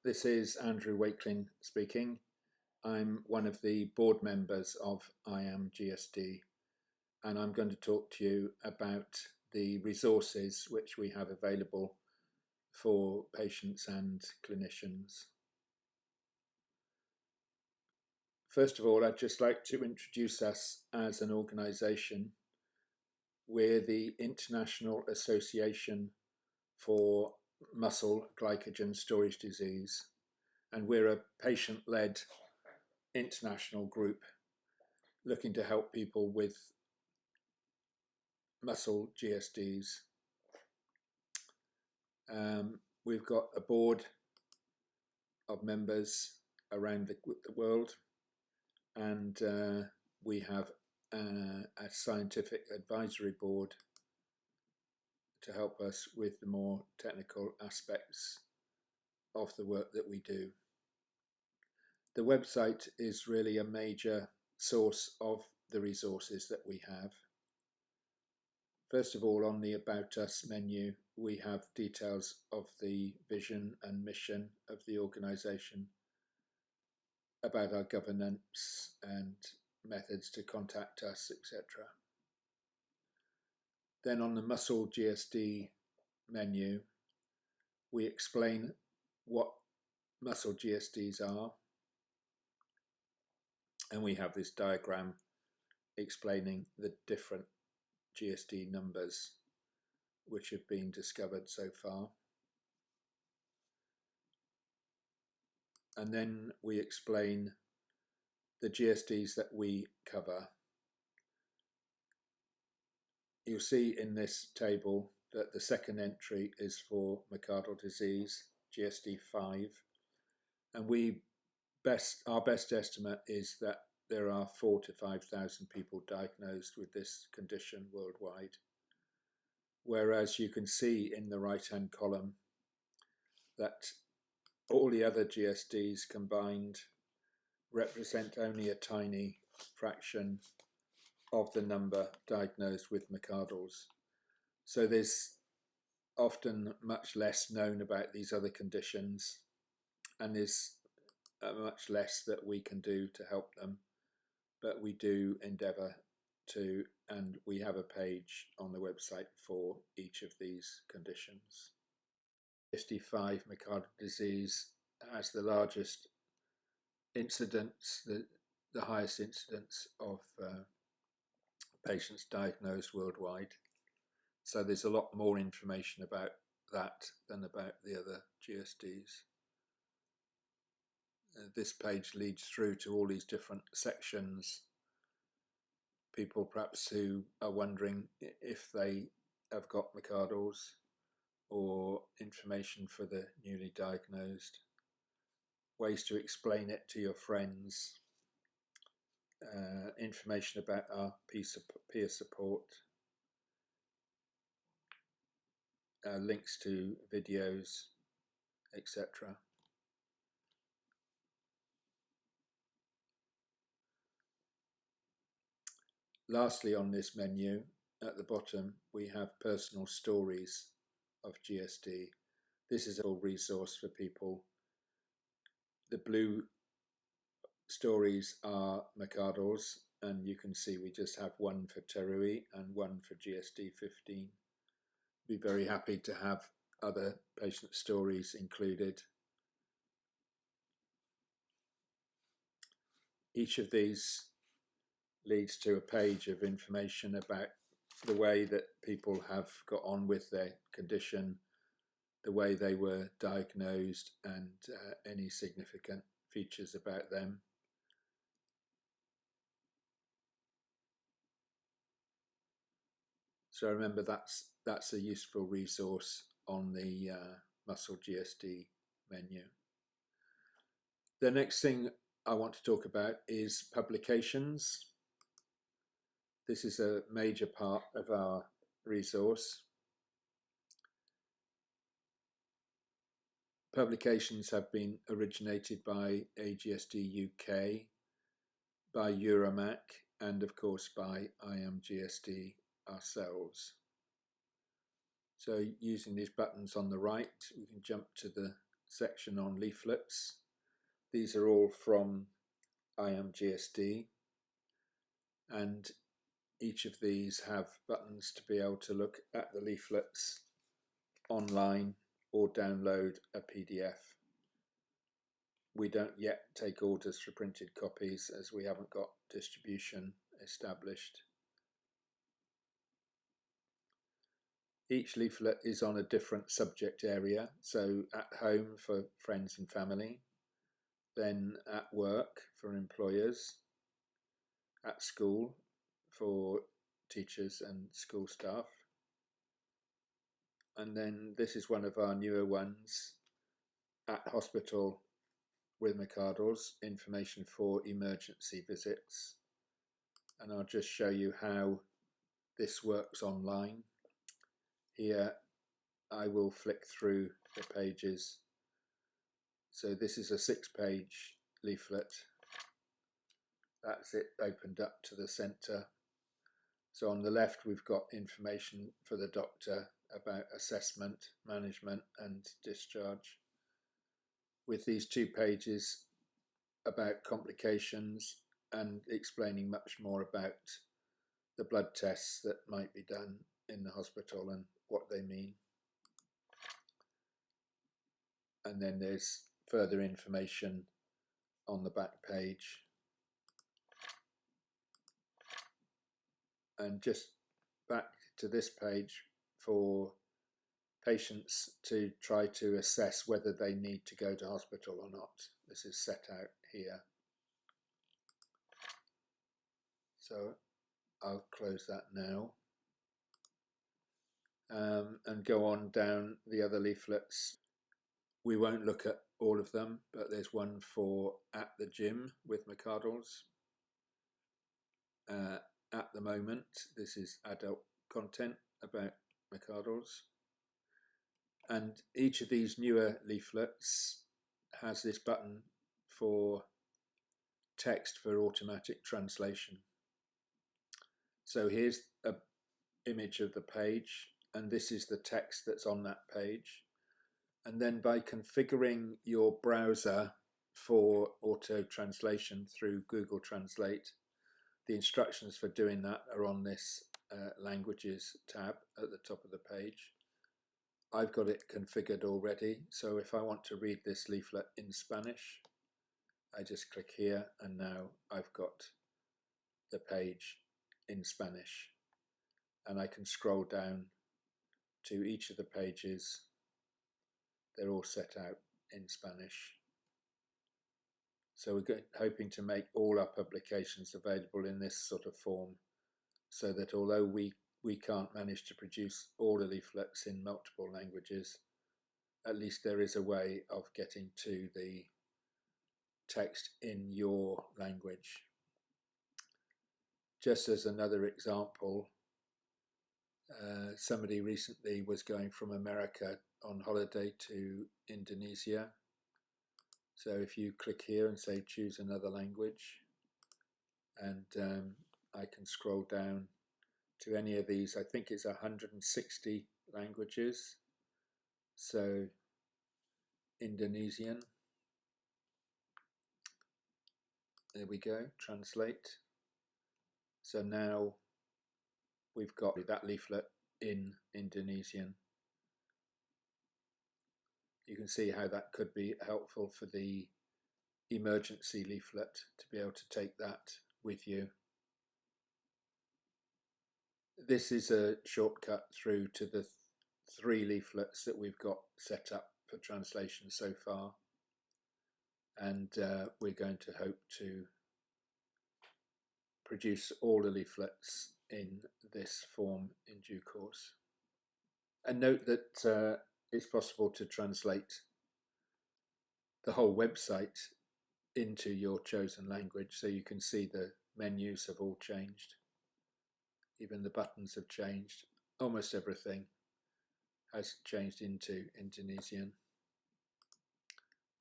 This is Andrew Wakeling speaking. I'm one of the board members of IamGSD, and I'm going to talk to you about the resources which we have available for patients and clinicians. First of all, I'd just like to introduce us as an organisation. We're the International Association for Muscle Glycogen Storage Disease, and we're a patient-led international group looking to help people with muscle GSDs. We've got a board of members around the world, and we have a scientific advisory board to help us with the more technical aspects of the work that we do. The website is really a major source of the resources that we have. First of all, on the About Us menu, we have details of the vision and mission of the organisation, about our governance and methods to contact us, etc. Then on the Muscle GSD menu, we explain what muscle GSDs are, and we have this diagram explaining the different GSD numbers which have been discovered so far. And then we explain the GSDs that we cover. You'll see in this table that the second entry is for myocardial disease, GSD5, and our best estimate is that there are 4,000 to 5,000 people diagnosed with this condition worldwide. Whereas you can see in the right-hand column that all the other GSDs combined represent only a tiny fraction of the number diagnosed with myocardals. So there's often much less known about these other conditions, and there's much less that we can do to help them, but we do endeavour to, and we have a page on the website for each of these conditions. GSD5 myocardial disease has the largest incidence, the highest incidence of patients diagnosed worldwide. So there's a lot more information about that than about the other GSDs. This page leads through to all these different sections. People perhaps who are wondering if they have got myocardals, or information for the newly diagnosed, ways to explain it to your friends, information about our peer support, links to videos, etc. Lastly, on this menu, at the bottom, we have personal stories of GSD. This is a resource for people. The blue stories are myocardals, and you can see we just have one for Terui and one for GSD15. Be very happy to have other patient stories included. Each of these leads to a page of information about the way that people have got on with their condition, the way they were diagnosed, and any significant features about them. So remember, that's a useful resource on the Muscle GSD menu. The next thing I want to talk about is publications. This is a major part of our resource. Publications have been originated by AGSD UK, by Euromac, and of course by IamGSD ourselves. So using these buttons on the right, we can jump to the section on leaflets. These are all from IamGSD, and each of these have buttons to be able to look at the leaflets online or download a PDF. We don't yet take orders for printed copies as we haven't got distribution established. Each leaflet is on a different subject area, so at home for friends and family, then at work for employers, at school for teachers and school staff, and then this is one of our newer ones, at hospital with McArdle's, information for emergency visits. And I'll just show you how this works online. Here I will flick through the pages. So this is a 6-page leaflet. That's it opened up to the center. So on the left we've got information for the doctor about assessment, management and discharge, with these 2 pages about complications and explaining much more about the blood tests that might be done in the hospital and what they mean. And then there's further information on the back page. And just back to this page for patients to try to assess whether they need to go to hospital or not. This is set out here. So I'll close that now and go on down the other leaflets. We won't look at all of them, but there's one for at the gym with McArdle's. At the moment, this is adult content about McArdle's. And each of these newer leaflets has this button for text for automatic translation. So here's an image of the page, and this is the text that's on that page. And then by configuring your browser for auto translation through Google Translate, the instructions for doing that are on this languages tab at the top of the page. I've got it configured already, so if I want to read this leaflet in Spanish, I just click here and now I've got the page in Spanish, and I can scroll down to each of the pages. They're all set out in Spanish. So we're hoping to make all our publications available in this sort of form, so that although we can't manage to produce all the leaflets in multiple languages, at least there is a way of getting to the text in your language. Just as another example, somebody recently was going from America on holiday to Indonesia. So if you click here and say choose another language, and I can scroll down to any of these. I think it's 160 languages. So Indonesian. There we go, translate. So now we've got that leaflet in Indonesian. You can see how that could be helpful for the emergency leaflet, to be able to take that with you. This is a shortcut through to the 3 leaflets that we've got set up for translation so far, and we're going to hope to produce all the leaflets in this form in due course. And note that it's possible to translate the whole website into your chosen language, so you can see the menus have all changed. Even the buttons have changed. Almost everything has changed into Indonesian.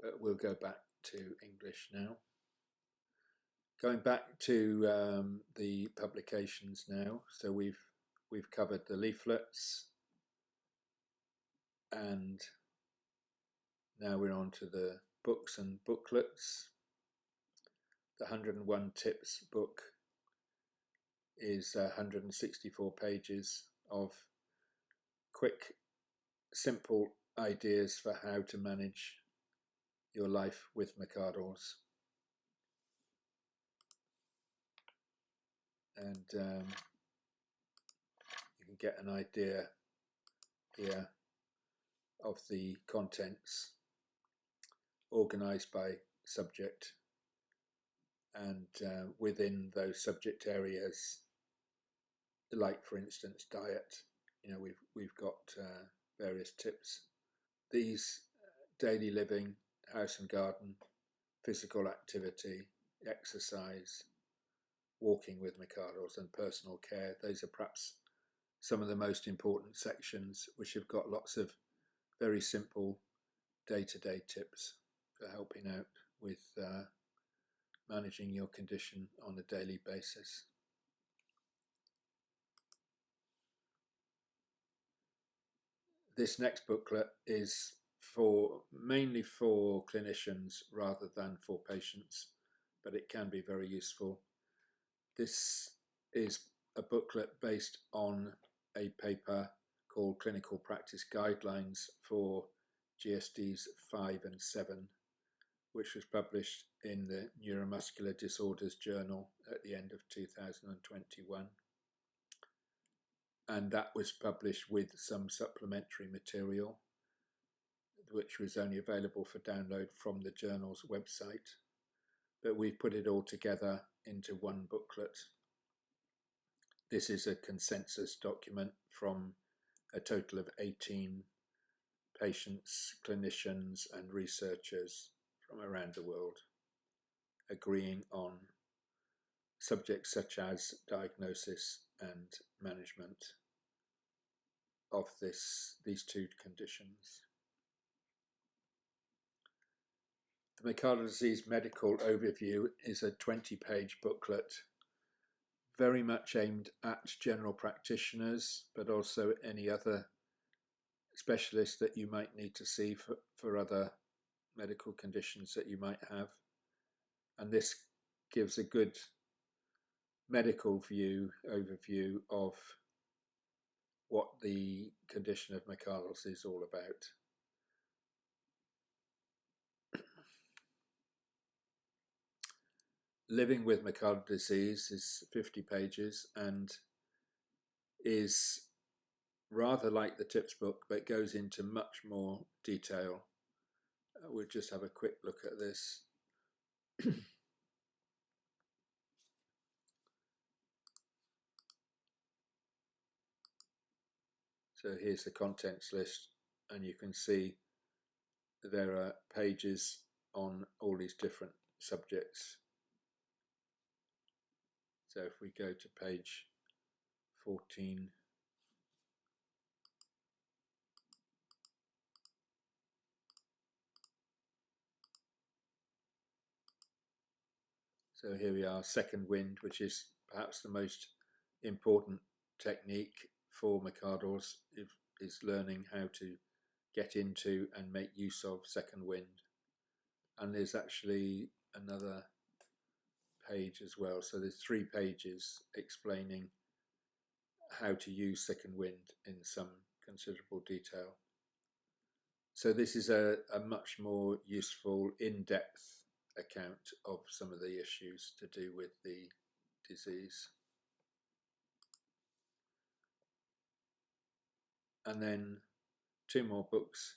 But we'll go back to English now. Going back to the publications now. So we've covered the leaflets, and now we're on to the books and booklets. The 101 Tips book is 164 pages of quick, simple ideas for how to manage your life with McArdles. And you can get an idea here of the contents organized by subject, and within those subject areas, like for instance diet, we've got various tips. These daily living, house and garden, physical activity, exercise, walking with McArdles, and personal care, those are perhaps some of the most important sections, which have got lots of very simple day-to-day tips for helping out with managing your condition on a daily basis. This next booklet is mainly for clinicians rather than for patients, but it can be very useful. This is a booklet based on a paper called Clinical Practice Guidelines for GSDs 5 and 7, which was published in the Neuromuscular Disorders Journal at the end of 2021. And that was published with some supplementary material, which was only available for download from the journal's website. But we've put it all together into one booklet. This is a consensus document from a total of 18 patients, clinicians, and researchers from around the world, agreeing on subjects such as diagnosis and management of these two conditions. The McArdle Disease Medical Overview is a 20-page booklet, very much aimed at general practitioners, but also any other specialists that you might need to see for other medical conditions that you might have. And this gives a good medical overview of what the condition of McArdle's is all about. Living with McArdle Disease is 50 pages and is rather like the tips book, but goes into much more detail. We'll just have a quick look at this. So here's the contents list, and you can see there are pages on all these different subjects. So if we go to page 14, so here we are, second wind, which is perhaps the most important technique for McArdle's, is learning how to get into and make use of second wind. And there's actually another page as well. So there's 3 pages explaining how to use second wind in some considerable detail. So this is a much more useful, in-depth account of some of the issues to do with the disease. And then 2 more books.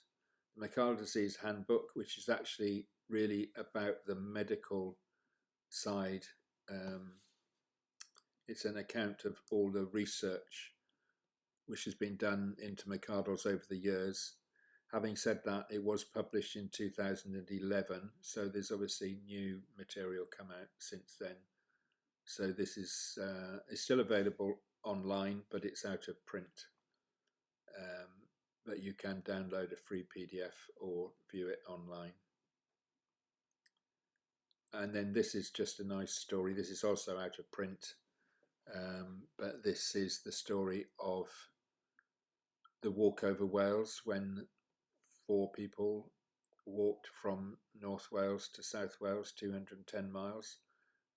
The McArdle Disease Handbook, which is actually really about the medical side. It's an account of all the research which has been done into McArdle's over the years. Having said that, it was published in 2011, so there's obviously new material come out since then. So this is still available online, but it's out of print. But you can download a free PDF or view it online. And then this is just a nice story. This is also out of print, but this is the story of the walk over Wales when 4 people walked from North Wales to South Wales, 210 miles,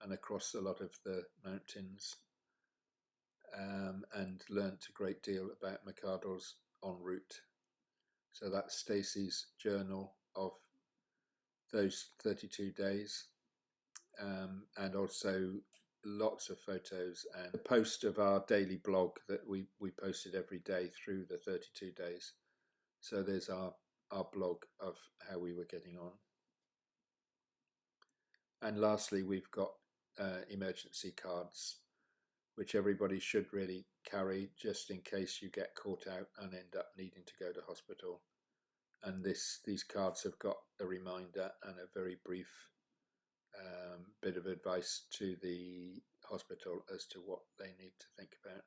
and across a lot of the mountains, and learnt a great deal about McArdle's en route. So that's Stacey's journal of those 32 days, and also lots of photos and a post of our daily blog that we posted every day through the 32 days. So there's our blog of how we were getting on. And lastly, we've got emergency cards, which everybody should really carry just in case you get caught out and end up needing to go to hospital. And these cards have got a reminder and a very brief bit of advice to the hospital as to what they need to think about.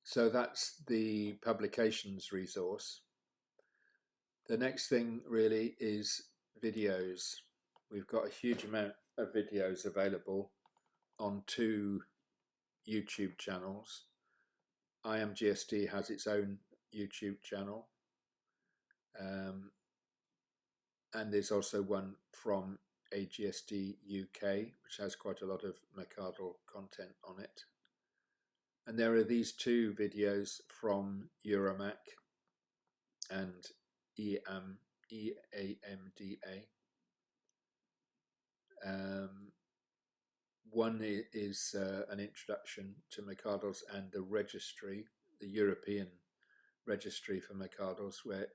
So that's the publications resource. The next thing really is videos. We've got a huge amount of videos available on 2 YouTube channels. IamGSD has its own YouTube channel, and there's also one from AGSD UK, which has quite a lot of McArdle content on it. And there are these 2 videos from Euramac and EAMDA. One is an introduction to McArdle's and the registry, the European registry for McArdle's, where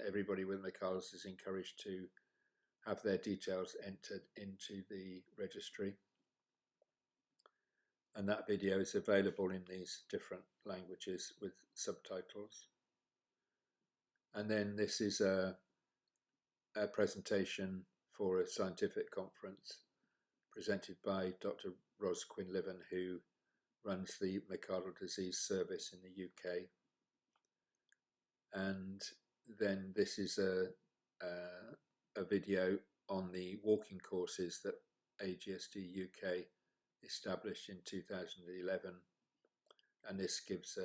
everybody with McArdle's is encouraged to have their details entered into the registry. And that video is available in these different languages with subtitles. And then this is a presentation for a scientific conference presented by Dr. Ros Quinlivan, who runs the McArdle Disease Service in the UK. And then this is a video on the walking courses that AGSD UK established in 2011, and this gives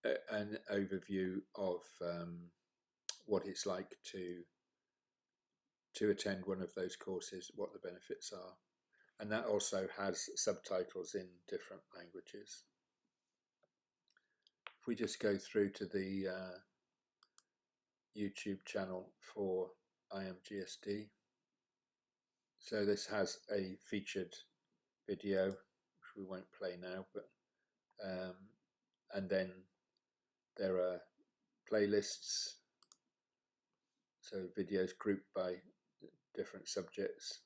an overview of what it's like to attend one of those courses, what the benefits are, and that also has subtitles in different languages. If we just go through to the YouTube channel for IamGSD, so this has a featured video, which we won't play now, but and then there are playlists, so videos grouped by different subjects,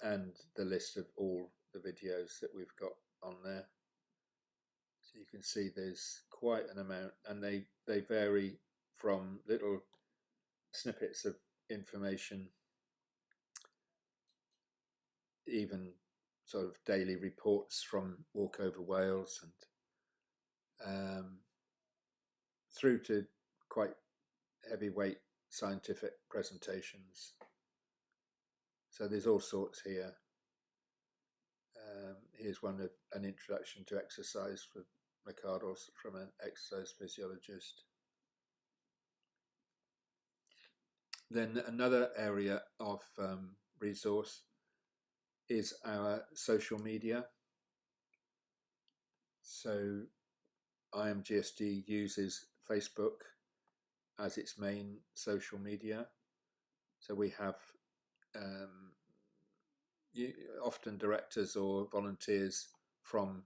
and the list of all the videos that we've got on there. So you can see there's quite an amount, and they vary from little snippets of information, even sort of daily reports from Walk Over Wales, and through to quite heavyweight scientific presentations. So there's all sorts here. Here's an introduction to exercise for McArdle's from an exercise physiologist. Then another area of resource is our social media. So IamGSD uses Facebook as its main social media. So we have often directors or volunteers from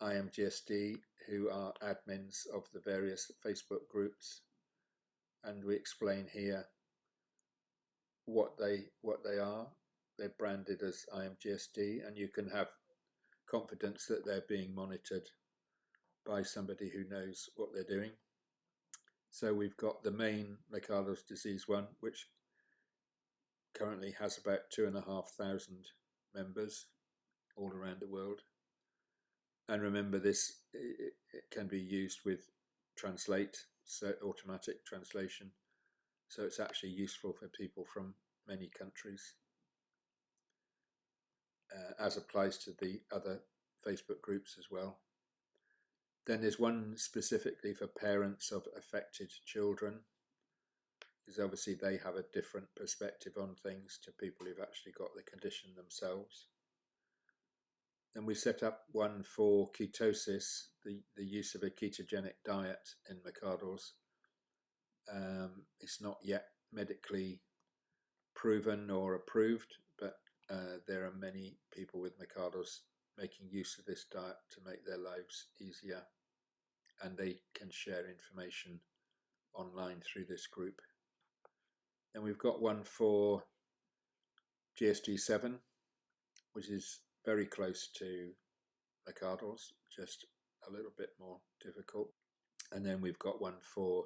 IamGSD who are admins of the various Facebook groups, and we explain here what they are. They're branded as IamGSD, and you can have confidence that they're being monitored by somebody who knows what they're doing. So we've got the main McArdle's disease one, which currently has about 2,500 members all around the world. And remember, this it can be used with Translate, so automatic translation. So it's actually useful for people from many countries, as applies to the other Facebook groups as well. Then there's one specifically for parents of affected children, because obviously they have a different perspective on things to people who've actually got the condition themselves. Then we set up one for ketosis, the use of a ketogenic diet in McArdle's. It's not yet medically proven or approved, but there are many people with McArdle's making use of this diet to make their lives easier, and they can share information online through this group. Then we've got one for GSD7, which is very close to McArdle's, just a little bit more difficult. And then we've got one for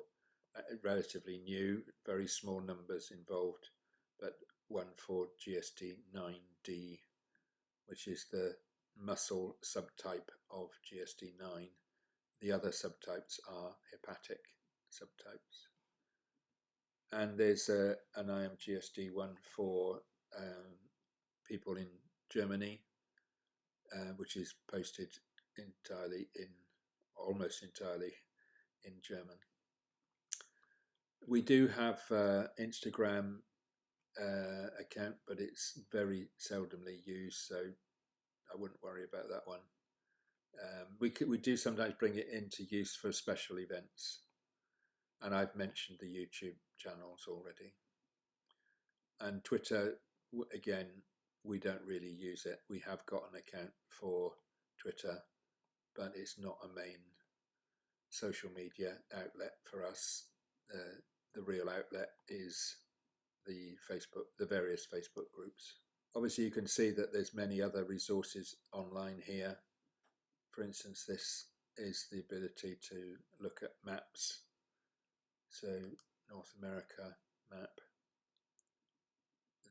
relatively new, very small numbers involved, but one for GSD9D, which is the muscle subtype of GSD9. The other subtypes are hepatic subtypes. And there's an IamGSD one for people in Germany, which is posted almost entirely in German. We do have Instagram account, but it's very seldomly used, so I wouldn't worry about that one. We do sometimes bring it into use for special events, and I've mentioned the YouTube channels already. And Twitter, again, we don't really use it. We have got an account for Twitter, but it's not a main social media outlet for us. The real outlet is the various Facebook groups. Obviously, you can see that there's many other resources online here. For instance, this is the ability to look at maps. So, North America map.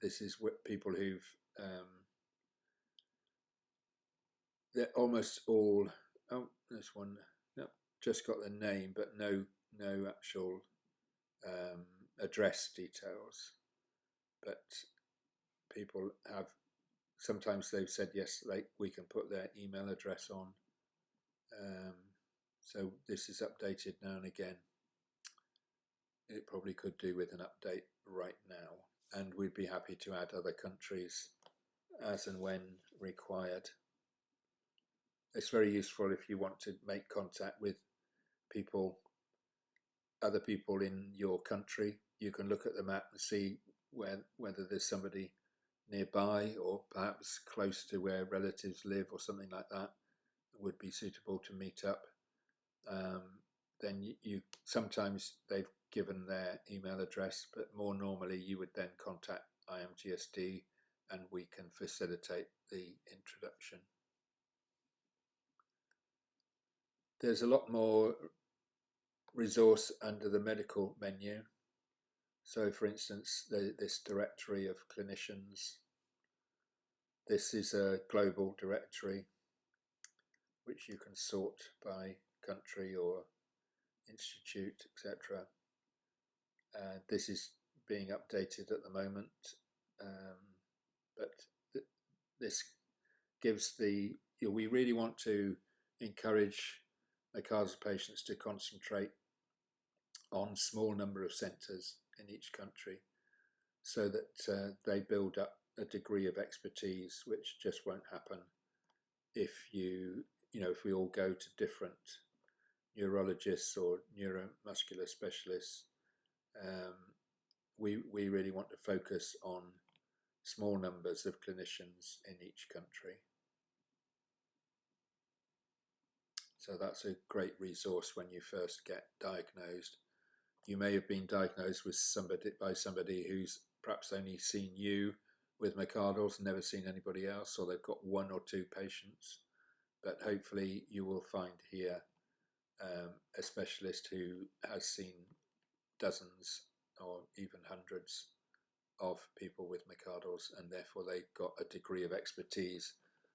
This is what people who've they're almost all. Oh, there's one. No, just got the name, but no actual address details. But people have. Sometimes they've said yes, we can put their email address on. So this is updated now and again. It probably could do with an update right now, and we'd be happy to add other countries as and when required. It's very useful if you want to make contact with other people in your country. You can look at the map and see whether there's somebody nearby or perhaps close to where relatives live or something like that would be suitable to meet up. Then you sometimes they've given their email address, but more normally you would then contact IamGSD and we can facilitate the introduction. There's a lot more resource under the medical menu. So for instance, this directory of clinicians, this is a global directory which you can sort by country or institute, etc. This is being updated at the moment, but this gives we really want to encourage McArdle's patients to concentrate on small number of centres in each country so that they build up a degree of expertise, which just won't happen if if we all go to different neurologists or neuromuscular specialists. We really want to focus on small numbers of clinicians in each country. So that's a great resource when you first get diagnosed. You may have been diagnosed with by somebody who's perhaps only seen you with McArdle's, never seen anybody else, or they've got one or two patients. But hopefully you will find here a specialist who has seen dozens or even hundreds of people with McArdle's, and therefore they've got a degree of expertise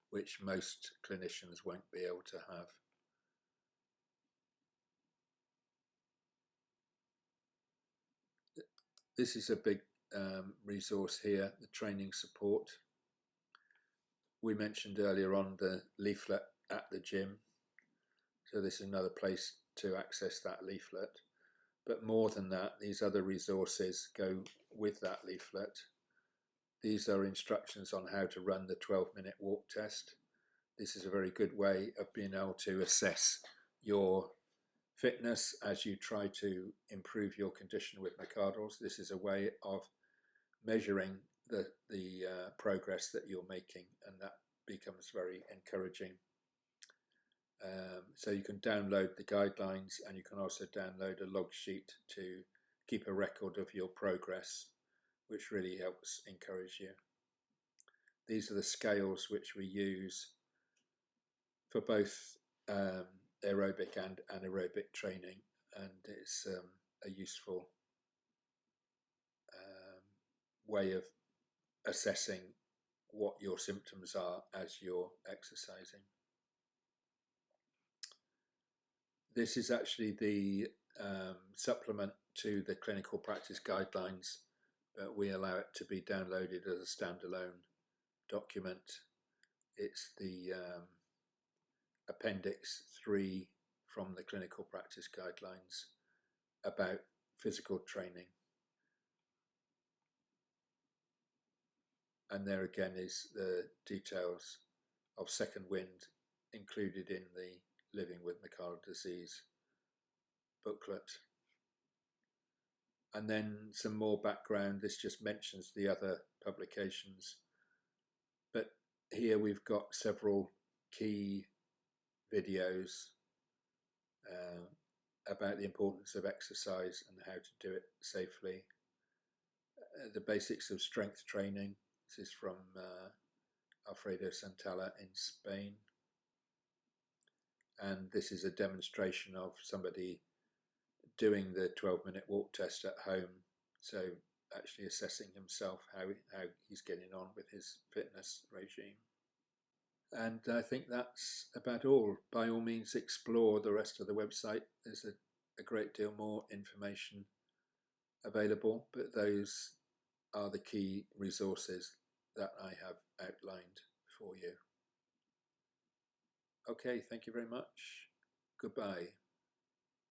which most clinicians won't be able to have. This is a big resource here, the training support. We mentioned earlier on the leaflet at the gym. So this is another place to access that leaflet. But more than that, these other resources go with that leaflet. These are instructions on how to run the 12-minute walk test. This is a very good way of being able to assess your fitness as you try to improve your condition with McArdle's. This is a way of measuring the progress that you're making, and that becomes very encouraging. So you can download the guidelines, and you can also download a log sheet to keep a record of your progress, which really helps encourage you. These are the scales which we use for both aerobic and anaerobic training, and it's a useful way of assessing what your symptoms are as you're exercising. This is actually the supplement to the clinical practice guidelines, but we allow it to be downloaded as a standalone document. It's the Appendix 3 from the clinical practice guidelines about physical training. And there again is the details of second wind included in the Living with McArdle Disease booklet. And then some more background. This just mentions the other publications. But here we've got several key videos about the importance of exercise and how to do it safely. The basics of strength training. This is from Alfredo Santalla in Spain. And this is a demonstration of somebody doing the 12-minute walk test at home. So actually assessing himself, how he's getting on with his fitness regime. And I think that's about all. By all means, explore the rest of the website. There's a great deal more information available, but those are the key resources that I have outlined for you. Okay, thank you very much. Goodbye.